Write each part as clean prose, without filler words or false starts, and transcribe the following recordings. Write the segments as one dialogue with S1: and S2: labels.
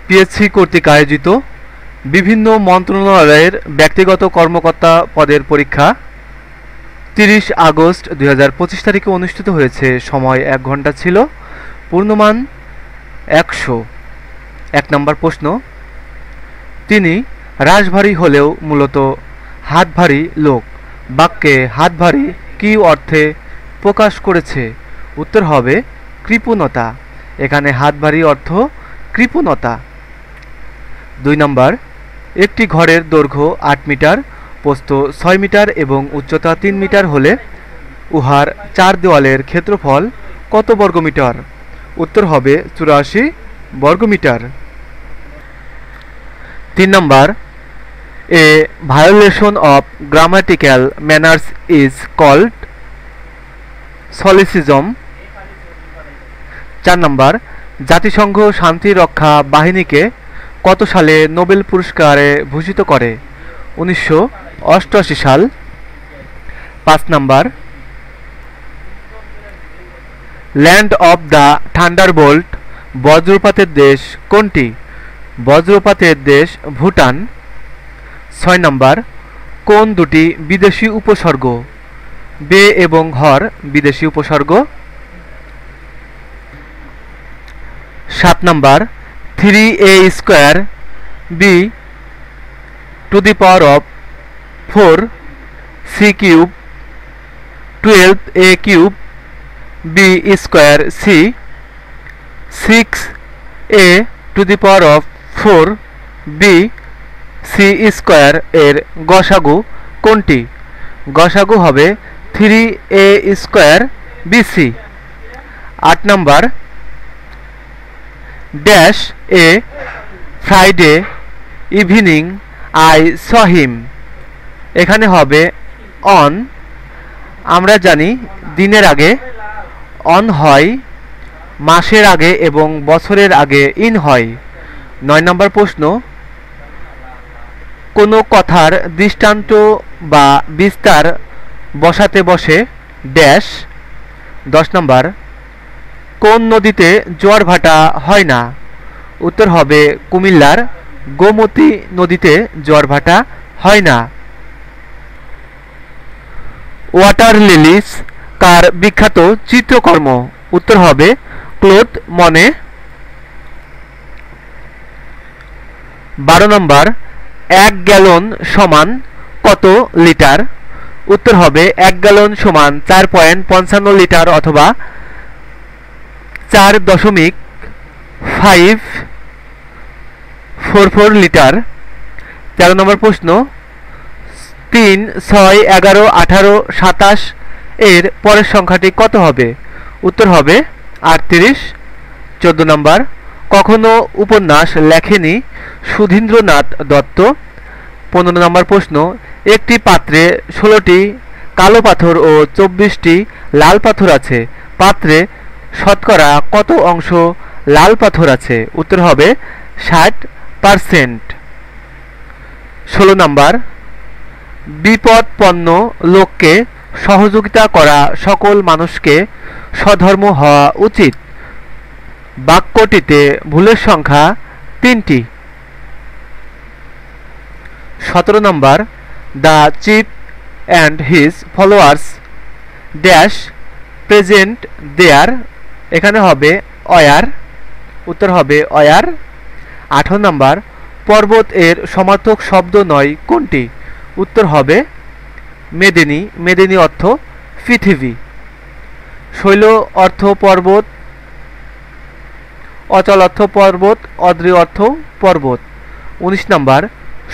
S1: PSC কর্তৃক আয়োজিত বিভিন্ন মন্ত্রণালয়ের ব্যক্তিগত কর্মকর্তা পদের পরীক্ষা 30 আগস্ট 2025 তারিখে অনুষ্ঠিত হয়েছে। সময় 1 ঘন্টা ছিল। পূর্ণমান 100। 1 নম্বর প্রশ্ন, তিনি রাশভারী হলেও মূলত হাতভারী লোক। বাক্যে হাতভারী কী অর্থে প্রকাশ করেছে? উত্তর হবে কৃপণতা। এখানে হাতভারী অর্থ কৃপণতা। 2 নম্বর, একটি ঘরের দৈর্ঘ্য 8 মিটার, প্রস্থ 6 মিটার এবং উচ্চতা 3 মিটার হলে উহার 4 দেওয়ালের ক্ষেত্রফল কত বর্গমিটার? উত্তর হবে 84 বর্গমিটার। 3 নম্বর, a violation of grammatical manners is called solecism. 4 নম্বর, জাতিসংঘ শান্তি রক্ষা বাহিনীকে কত সালে নোবেল পুরস্কারে ভূষিত করে? 1988 সাল। 5 নম্বর, ল্যান্ড অফ দ্য থান্ডারবোল্ট বজ্রপাতের দেশ কোনটি? বজ্রপাতের দেশ ভুটান। 6 নম্বর, কোন দুটি বিদেশি উপসর্গ? বে এবং হর বিদেশি উপসর্গ। 7 নম্বর, 3a square B to the power of 4 C cube 12a cube B square C 6a to the power of 4 B C square এর গসাগু কোনটি? গসাগু হবে 3a স্কোয়ার বিসি। 8 নম্বর, dash a Friday evening I saw him. এখানে হবে on. আমরা জানি দিনের আগে অন হয়, মাসের আগে এবং বছরের আগে ইন হয়। 9 নম্বর প্রশ্ন, কোনো কথার দৃষ্টান্ত বা বিস্তার বসাতে বসে ড্যাশ। 10 নম্বর, কোন নদীতে জোয়ার ভাটা হয় না? উত্তর হবে কুমিল্লার গোমতী নদীতে জোয়ার ভাটা হয় না। ওয়াটার লিলিস কার বিখ্যাত চিত্রকর্ম? উত্তর হবে ক্লোদ মনে। 12 নম্বর, 1 গ্যালন সমান কত লিটার? উত্তর হবে 1 গ্যালন সমান 4.55 লিটার অথবা 4.544 লিটার। 13 নম্বর প্রশ্ন, 3, 6, 11, 18, 27 এর পরের সংখ্যাটি কত হবে? উত্তর হবে 38। 14 নম্বর, কখনো উপন্যাস লেখেনি সুধীন্দ্রনাথ দত্ত। 15 নম্বর প্রশ্ন, একটি পাত্রে 16টি কালো পাথর ও 24টি লাল পাথর আছে। পাত্রে শতকরা কত অংশ লাল পাথর আছে? উত্তর হবে 60%। 16 নম্বর, বিপদপন্ন লোককে সহযোগিতা করা সকল মানুষকে সধর্ম হওয়া উচিত। বাক্যটিতে ভুলের সংখ্যা 3টি। 17 নম্বর, the chief and his followers dash present there. এখানে হবে অয়ার। উত্তর হবে অয়ার। 18 নম্বর, পর্বত এর সমার্থক শব্দ নয় কোনটি? উত্তর হবে মেদিনী। মেদিনী অর্থ পৃথিবী। শৈল অর্থ পর্বত, অচল অর্থ পর্বত, অদ্রি অর্থ পর্বত। 19 নম্বর,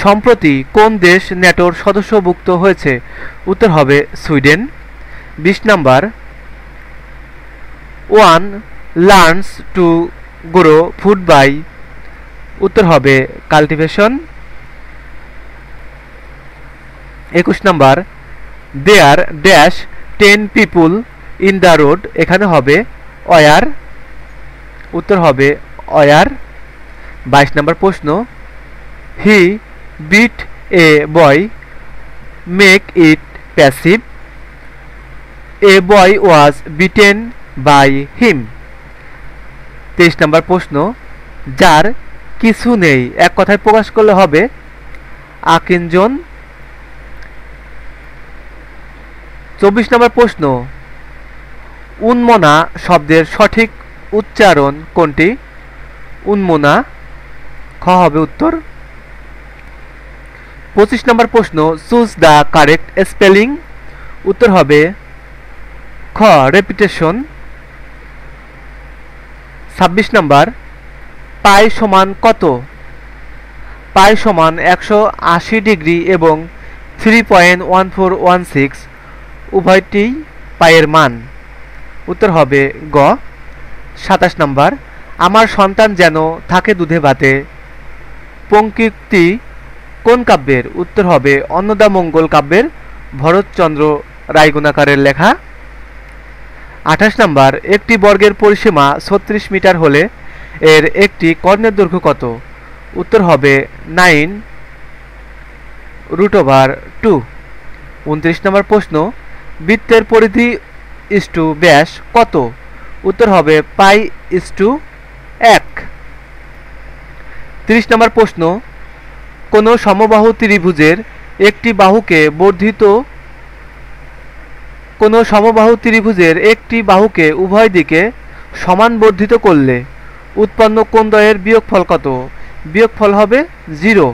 S1: সম্প্রতি কোন দেশ ন্যাটোর সদস্যভুক্ত হয়েছে? উত্তর হবে সুইডেন। 20 নম্বর, one learns to grow food by. উত্তর হবে কাল্টিভেশন। 21 নম্বর, there dash 10 people in the road. এখানে হবে অয়ার। উত্তর হবে অয়ার। 22 নম্বর প্রশ্ন, he beat a boy make it passive. A boy was beaten by him. 23 নম্বর প্রশ্ন, যার কিছু নেই এক কথায় প্রকাশ করলে হবে আকিঞ্জন। 24 নম্বর প্রশ্ন, উন্মনা শব্দের সঠিক উচ্চারণ কোনটি? উন্মনা, খ হবে উত্তর। 25 নম্বর প্রশ্ন, চুজ দ্য কারেক্ট স্পেলিং, উত্তর হবে খ রেপিটেশন। 26 নম্বর, পাই সমান কত? পাই সমান 180 ডিগ্রি এবং 3.1416 উভয়টি পায়ের মান, উত্তর হবে গ। 27 নম্বর, আমার সন্তান যেন থাকে দুধে ভাতে পঙ্ক্তিটি কোন কাব্যের? উত্তর হবে অন্নদামঙ্গল কাব্যের ভরতচন্দ্র রায়গুণাকারের লেখা। 28 নম্বর, একটি বর্গের পরিসীমা 36 মিটার হলে এর একটি কর্ণের দৈর্ঘ্য কত? উত্তর হবে 9√2। 29 নম্বর প্রশ্ন, বৃত্তের পরিধি ইস্টু ব্যাস কত? উত্তর হবে পাই/1। 30 নম্বর প্রশ্ন, কোন সমবাহু ত্রিভুজের একটি বাহুকে উভয় দিকে সমান বর্ধিত করলে উৎপন্ন কোণ দ্বয়ের বিয়োগফল কত? বিয়োগফল হবে 0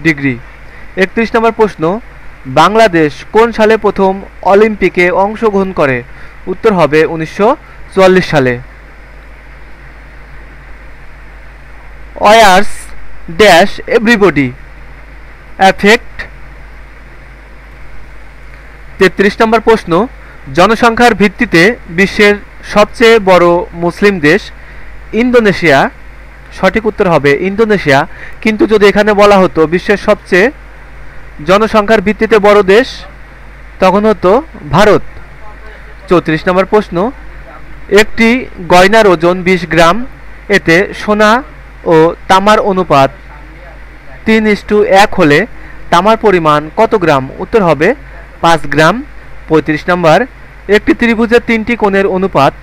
S1: ডিগ্রি। 31 নম্বর প্রশ্ন, বাংলাদেশ কোন সালে প্রথম অলিম্পিকে অংশগ্রহণ করে? উত্তর হবে 1944 সালে। ওয়ার্স ড্যাশ এভরিবডি অ্যাফেক্ট। 33 নম্বর প্রশ্ন, জনসংখ্যার ভিত্তিতে বিশ্বের সবচেয়ে বড় মুসলিম দেশ ইন্দোনেশিয়া, সঠিক উত্তর হবে ইন্দোনেশিয়া। কিন্তু যদি এখানে বলা হতো বিশ্বের সবচেয়ে জনসংখ্যার ভিত্তিতে বড় দেশ, তখন হতো ভারত। 34 নম্বর প্রশ্ন, একটি গয়নার ওজন 20 গ্রাম, এতে সোনা ও তামার অনুপাত 3:1 হলে তামার পরিমাণ কত গ্রাম? উত্তর হবে 5 গ্রাম। 35 নম্বর, একটি ত্রিভুজের তিনটি কোণের অনুপাত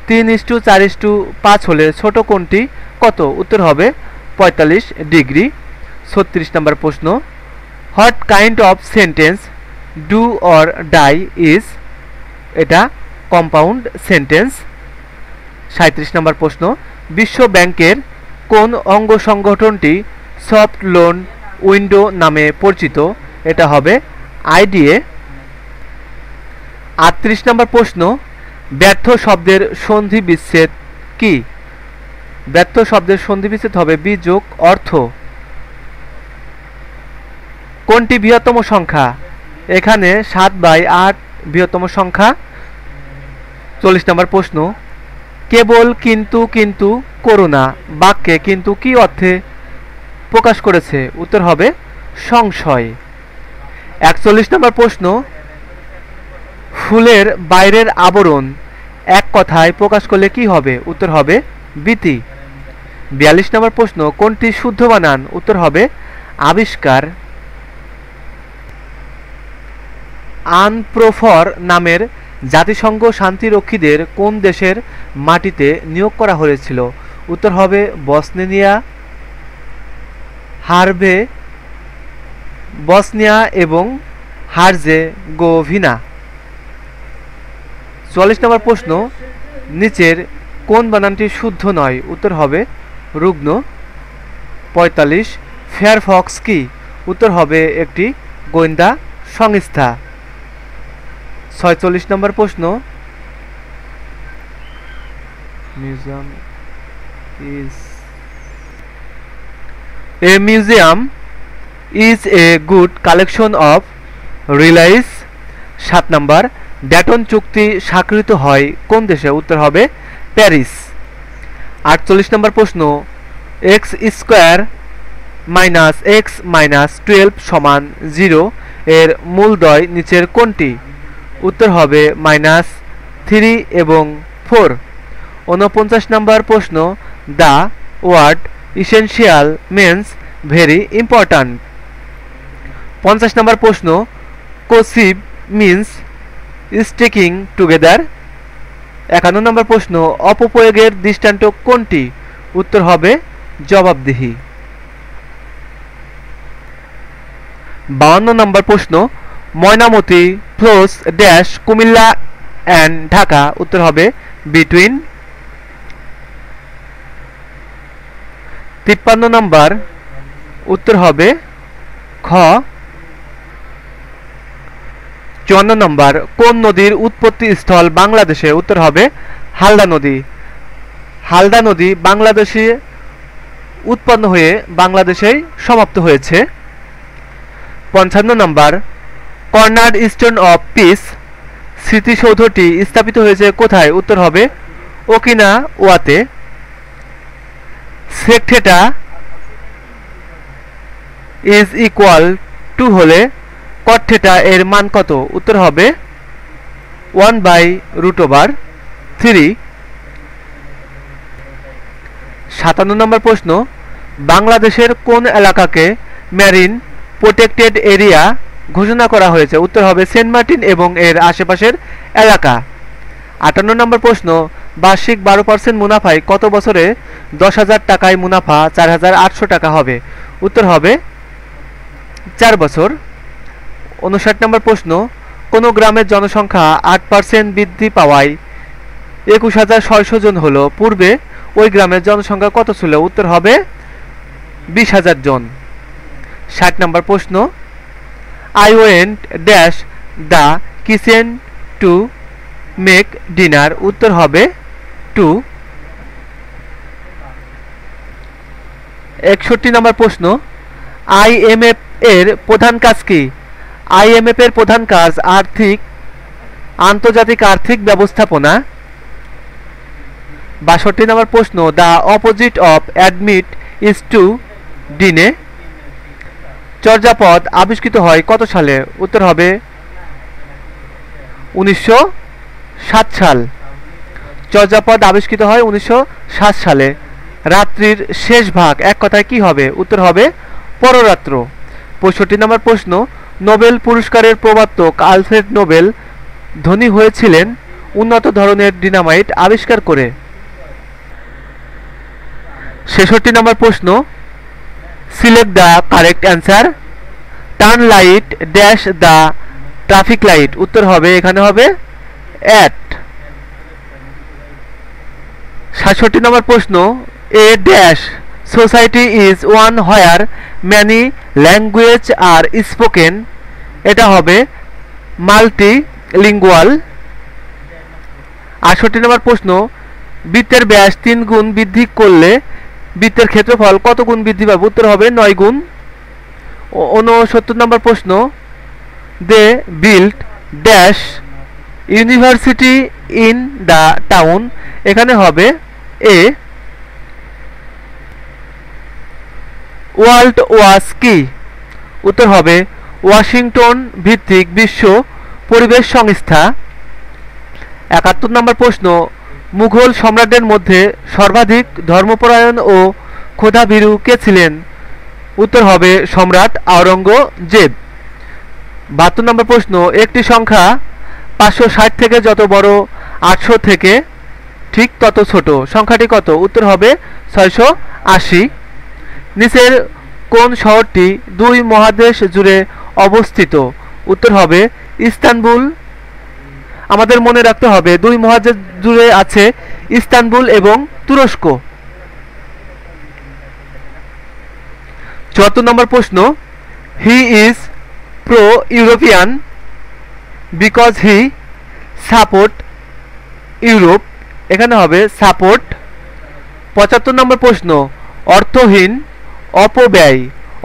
S1: 3:4:5 হলে ছোট কোণটি কত? উত্তর হবে 45 ডিগ্রি। 36 নম্বর প্রশ্ন, what kind of sentence do or die is? এটা কম্পাউন্ড সেন্টেন্স। 37 নম্বর প্রশ্ন, বিশ্ব ব্যাংকের কোন অঙ্গ সংগঠনটি সফট লোন উইন্ডো নামে পরিচিত? এটা হবে আইডিএ। 38 নম্বর প্রশ্ন, ব্যর্থ শব্দের সন্ধি বিচ্ছেদ কি? ব্যর্থ শব্দের সন্ধি বিচ্ছেদ হবে বিযোগ অর্থ। কোনটি বৃহত্তম সংখ্যা? এখানে 7/8 বৃহত্তম সংখ্যা। 40 নম্বর প্রশ্ন, কেবল কিন্তু কিন্তু করুণা বাক্যে কিন্তু কি অর্থে প্রকাশ করেছে? উত্তর হবে সংশয়। 41 নম্বর প্রশ্ন, ফুলের বাইরের আবরণ এক কথায় প্রকাশ করলে কি হবে? উত্তর হবে বীতি। 42 নম্বর প্রশ্ন, কোনটি শুদ্ধ বানান? উত্তর হবে আবিষ্কার। আনপ্রফর নামের জাতিসংঘ শান্তিরক্ষীদের কোন দেশের মাটিতে নিয়োগ করা হয়েছিল? উত্তর হবে বসনিয়া এবং হার্জেগোভিনা। 44 নম্বর প্রশ্ন, নিচের কোন বানানটি শুদ্ধ নয়? উত্তর হবে রুগ্ন। 45, ফেয়ারফক্স কি? উত্তর হবে একটি গোয়েন্দা সংস্থা। 46 নম্বর প্রশ্ন, A museum is a good collection of relics. 7 number, Dayton চুক্তি স্বাক্ষরিত হয় কোন দেশে? উত্তর হবে প্যারিস। 48 নম্বর প্রশ্ন, x² - x - 12 সমান 0 এর মূলদ্বয় নিচের কোনটি? উত্তর হবে -3 এবং 4। 49 নম্বর প্রশ্ন, the word essential means very important. 50 নম্বর প্রশ্ন, কোসিভ মিন্স স্টিকিং টুগেদার। 51 নম্বর প্রশ্ন, অপপ্রয়োগের দৃষ্টান্ত কোনটি? উত্তর হবে জবাবদিহি। 52 নম্বর প্রশ্ন, Mainamati flows dash Comilla and Dhaka, উত্তর হবে বিটুইন। 53 নম্বর উত্তর হবে খ। 54 নম্বর, কোন নদীর উৎপত্তি স্থল বাংলাদেশে, উত্তর হবে হালদা নদী। হালদা নদী বাংলাদেশে উৎপন্ন হয়ে বাংলাদেশেই সমাপ্ত হয়েছে। 55 নম্বর, কর্নার স্টোন অফ পিস স্মৃতিসৌধটি স্থাপিত হয়েছে কোথায়, উত্তর হবে ওকিনাওয়াতে। Sec theta is equal to হলে কট থিটা এর মান কত, উত্তর হবে 1/√3। 57 নম্বর প্রশ্ন, বাংলাদেশের কোন এলাকাকে ম্যারিন প্রোটেক্টেড এরিয়া ঘোষণা করা হয়েছে, উত্তর হবে সেন্ট মার্টিন এবং এর আশেপাশের এলাকা। 58 নম্বর প্রশ্ন, বার্ষিক 12% মুনাফায় কত বছরে 10,000 টাকায় মুনাফা 4,800 টাকা হবে, উত্তর হবে 4 বছর। 59 নম্বর প্রশ্ন, কোন গ্রামের জনসংখ্যা 8% বৃদ্ধি পাওয়ায় 21,600 জন হলো, পূর্বে ওই গ্রামের জনসংখ্যা কত ছিল, উত্তর হবে 20,000 জন। 60 নম্বর প্রশ্ন, I went dash the kitchen to make dinner, উত্তর হবে 2। 61 নম্বর প্রশ্ন, আইএমএফ এর প্রধান কাজ কি, আইএমএফ এর প্রধান কাজ আন্তর্জাতিক আর্থিক ব্যবস্থাপনা। 62 নম্বর প্রশ্ন, the opposite of admit is to deny. Charyapada আবিষ্কৃত হয় কত সালে, উত্তর হবে 1907 সাল। চর্যাপদ আবিষ্কৃত হয় 1907 সালে। রাত্রির শেষ ভাগ এক কথায় কি হবে, উত্তর হবে পররাত্র। 65 নম্বর প্রশ্ন, নোবেল পুরস্কারের প্রবর্তক আলফ্রেড নোবেল ধনী হয়েছিলেন উন্নত ধরনের ডিনামাইট আবিষ্কার করে। 66 নম্বর প্রশ্ন, select the correct answer, turn light dash the traffic light, উত্তর হবে এখানে হবে অ্যাট। 67 নম্বর প্রশ্ন, a dash society is one where many language are spoken, এটা হবে মাল্টিলিঙ্গুয়াল। 68 নম্বর প্রশ্ন, বৃত্তের ব্যাস 3 গুণ বৃদ্ধি করলে বৃত্তের ক্ষেত্রফল কত গুণ বৃদ্ধি পাবে, উত্তর হবে 9 গুণ। 69 নম্বর প্রশ্ন, they build dash university in the town, এখানে হবে এ। ওয়ার্ল্ড ওয়াচ কি, উত্তর হবে ওয়াশিংটন ভিত্তিক বিশ্ব পরিবেশ সংস্থা। 71 নম্বর প্রশ্ন, মুঘল সম্রাটদের মধ্যে সর্বাধিক ধর্মপরায়ণ ও ক্ষুধাভীরু কে ছিলেন, উত্তর হবে সম্রাট আওরঙ্গজেব। 72 নম্বর প্রশ্ন, একটি সংখ্যা 560 থেকে যত বড় 800 থেকে ঠিক তত ছোট, সংখ্যাটি কত, উত্তর হবে 680। নিচের কোন শহরটি 2 মহাদেশ জুড়ে অবস্থিত, উত্তর হবে ইস্তানবুল। আমাদের মনে রাখতে হবে 2 মহাদেশ জুড়ে আছে ইস্তানবুল এবং তুরস্ক। 74 নম্বর প্রশ্ন, he is pro European because he support Europe, এখানে হবে সাপোর্ট। 75 নম্বর প্রশ্ন, অর্থহীন অপব্যয়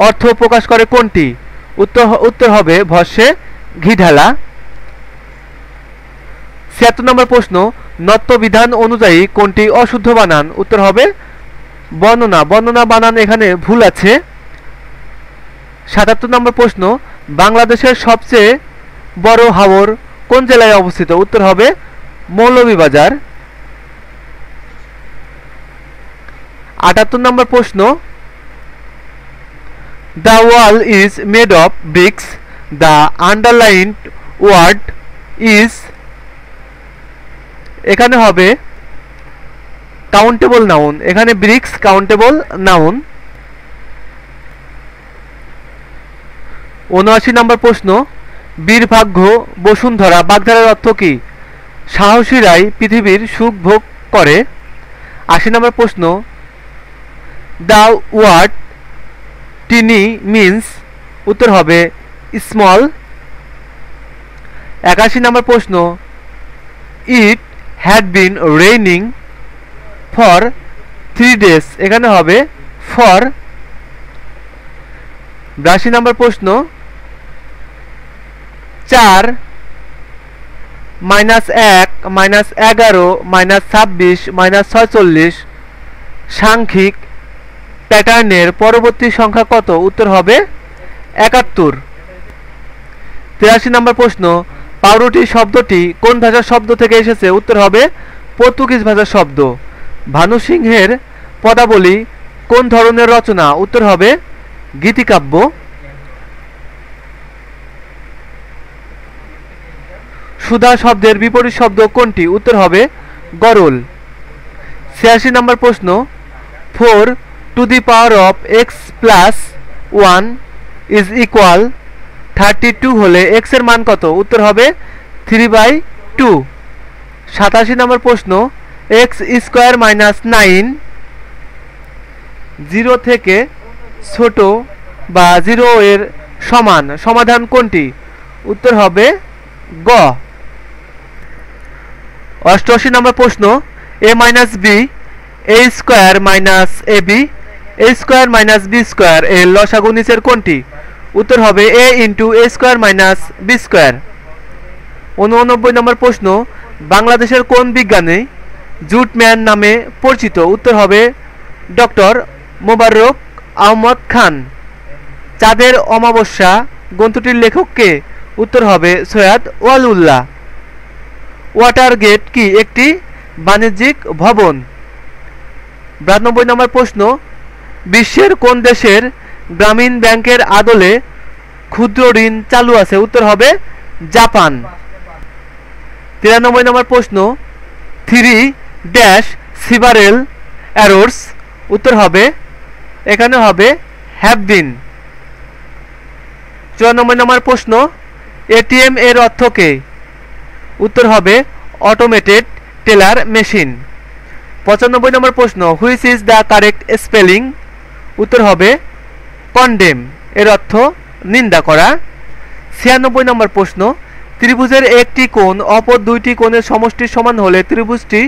S1: অর্থ প্রকাশ করে কোনটি, উত্তর হবে ভস্যে ঘি ঢালা। 76 নম্বর প্রশ্ন, নত্ব বিধান অনুযায়ী কোনটি অশুদ্ধ বানান, উত্তর হবে বর্ণনা। বর্ণনা বানান এখানে ভুল আছে। 77 নম্বর প্রশ্ন, বাংলাদেশের সবচেয়ে বড় হাওর কোন জেলায় অবস্থিত, উত্তর হবে মৌলভীবাজার। 78 নম্বর প্রশ্ন, the wall is made of bricks, the underlined word is, এখানে হবে কাউন্টেবল নাউন, এখানে ব্রিক্স কাউন্টেবল নাউন। ৭৯ নম্বর প্রশ্ন, বীরভাগ্য বসুন্ধরা বাগধারার অর্থ কি? সাহসীরাই পৃথিবীর সুখ ভোগ করে। ৮০ নম্বর প্রশ্ন, দ্য ওয়ার্ড টিনি মিন্স, উত্তর হবে স্মল। ৮১ নম্বর প্রশ্ন, it had been raining for 3 days, এখানে হবে ফর। ৮২ নম্বর প্রশ্ন, 4 - 1 - 11 - 26 - 46 সাংখ্যিক প্যাটার্নের পরবর্তী সংখ্যা কত? উত্তর হবে 71। ৮৩ নম্বর প্রশ্ন, পাউরুটি শব্দটি কোন ভাষার শব্দ থেকে এসেছে? উত্তর হবে পর্তুগিজ ভাষার শব্দ। ভানু সিংহের পদাবলী কোন ধরনের রচনা? উত্তর হবে গীতিকাব্য। সুধা শব্দের বিপরীত শব্দ কোনটি? উত্তর হবে গরল। ৮৬ নম্বর প্রশ্ন, 4 to the power of x plus 1 is equal 32 হলে x এর মান কত? উত্তর হবে 3/2। ৮৭ নম্বর প্রশ্ন, x স্কোয়ার মাইনাস 9 0 থেকে ছোট বা 0 এর সমান, সমাধান কোনটি? উত্তর হবে গ। ৮৮ নম্বর প্রশ্ন, a minus b a square minus ab a square minus b square এর লসাগু নিচের কোনটি? উত্তর হবে a into a square minus b square. ৮৯ নম্বর প্রশ্ন, বাংলাদেশের কোন বিজ্ঞানী জুট ম্যান নামে পরিচিত? উত্তর হবে ডক্টর মোবারক আহমদ খান। চাঁদের অমাবস্যা গ্রন্থটির লেখক কে? উত্তর হবে সৈয়দ ওয়ালিউল্লাহ। ওয়াটার গেট কি একটি বাণিজ্যিক ভবন? ৯২ নম্বর প্রশ্ন, বিশ্বের কোন দেশের গ্রামীণ ব্যাংকের আদলে ক্ষুদ্র ঋণ চালু আছে? উত্তর হবে জাপান। ৯৩ নম্বর প্রশ্ন, 3 several errors, উত্তর হবে এখানে হবে have been। ৯৪ নম্বর প্রশ্ন, এটিএম এর অর্থ কে? উত্তর হবে অটোমেটেড টেলার মেশিন। ৯৫ নম্বর প্রশ্ন, which is the correct spelling? উত্তর হবে কন্ডেম, এর অর্থ নিন্দা করা। ৯৬ নম্বর প্রশ্ন, ত্রিভুজের একটি কোণ অপর দুইটি কোণের সমষ্টির সমান হলে ত্রিভুজটি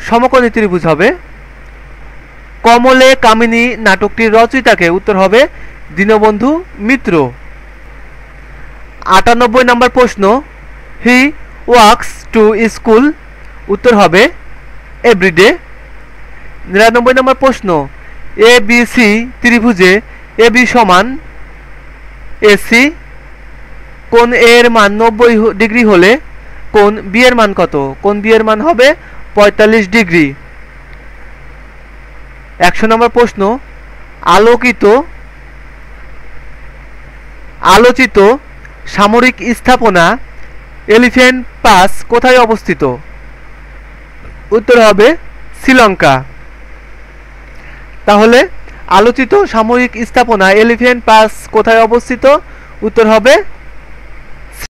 S1: সমকোণী ত্রিভুজ হবে। কমলে কামিনী নাটকটির রচয়িতাকে? উত্তর হবে দীনবন্ধু মিত্র। ৯৮ নম্বর প্রশ্ন, হি ওয়াক্স টু স্কুল, উত্তর হবে এভরিডে। ৯৯ নম্বর প্রশ্ন, A B C ত্রিভুজে A B সমান এসি, কোণ এ এর মান ৯০ ডিগ্রি হলে কোণ বি এর মান কত? কোণ বি এর মান হবে ৪৫ ডিগ্রি। ১০০ নম্বর প্রশ্ন, আলোচিত সামরিক স্থাপনা এলিফ্যান্ট পাস কোথায় অবস্থিত? উত্তর হবে শ্রীলঙ্কা। তাহলে আলোচিত সামরিক স্থাপনা এলিফ্যান্ট পাস কোথায় অবস্থিত? উত্তর হবে